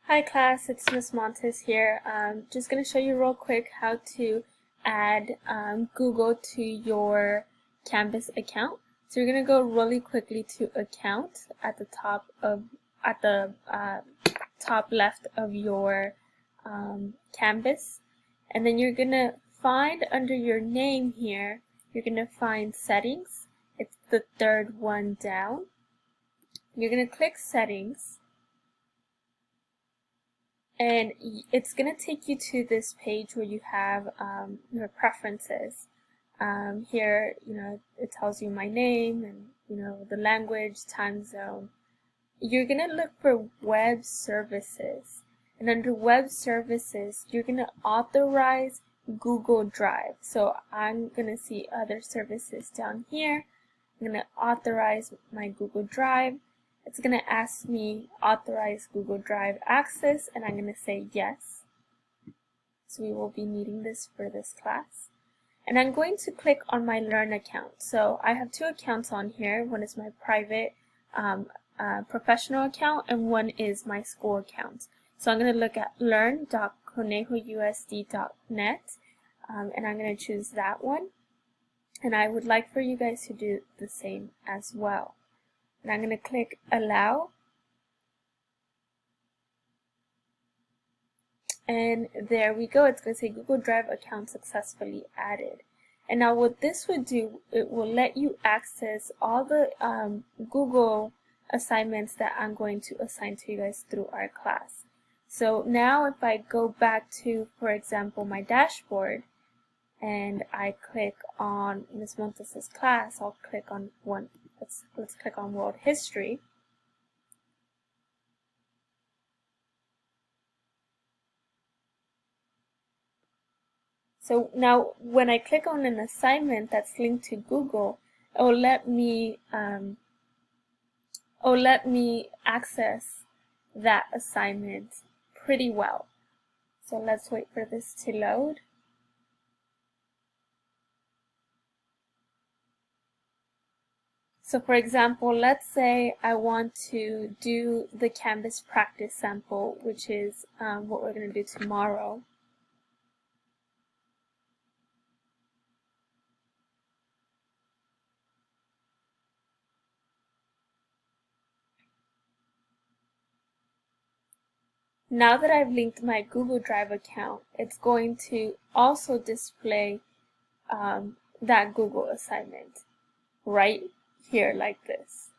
Hi class, it's Miss Montes here. Just going to show you real quick how to add Google to your Canvas account. So you're going to go really quickly to Account at the top top left of your Canvas, and then you're going to find under your name here, you're going to find Settings. It's the third one down. You're going to click Settings. And it's going to take you to this page where you have your preferences. Here, it tells you my name and, the language, time zone. You're going to look for web services. And under web services, you're going to authorize Google Drive. So I'm going to see other services down here. I'm going to authorize my Google Drive. It's going to ask me authorize Google Drive access, and I'm going to say yes. So we will be needing this for this class. And I'm going to click on my Learn account. So I have two accounts on here. One is my private professional account, and one is my school account. So I'm going to look at learn.conejousd.net, and I'm going to choose that one. And I would like for you guys to do the same as well. And I'm going to click Allow. And there we go. It's going to say Google Drive account successfully added. And now what this would do, it will let you access all the Google assignments that I'm going to assign to you guys through our class. So now if I go back to, for example, my dashboard, and I click on Ms. Montes' class, I'll click on one. Let's click on World History. So now when I click on an assignment that's linked to Google, it will let me access that assignment pretty well. So let's wait for this to load. So for example, let's say I want to do the Canvas practice sample, which is what we're going to do tomorrow. Now that I've linked my Google Drive account, it's going to also display that Google assignment right here like this.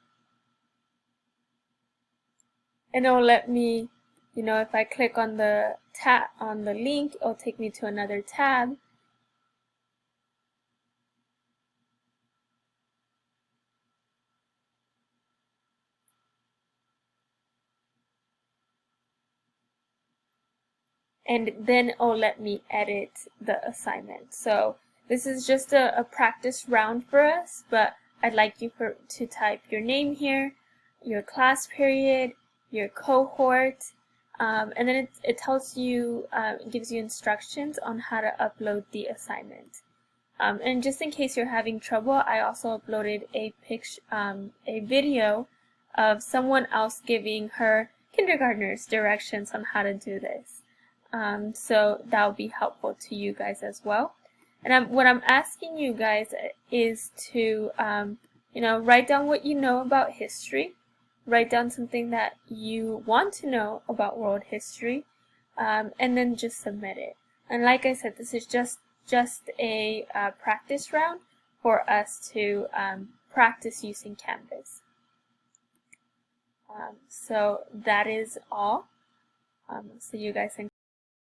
And it'll let me, if I click on the link, it'll take me to another tab. And then it'll let me edit the assignment. So this is just a practice round for us, but I'd like you to type your name here, your class period, your cohort, and then it tells you, it gives you instructions on how to upload the assignment. And just in case you're having trouble, I also uploaded a video of someone else giving her kindergartners directions on how to do this. So that will be helpful to you guys as well. And what I'm asking you guys is to, write down what you know about history, write down something that you want to know about world history, and then just submit it. And like I said, this is just a practice round for us to practice using Canvas. So that is all. See you guys in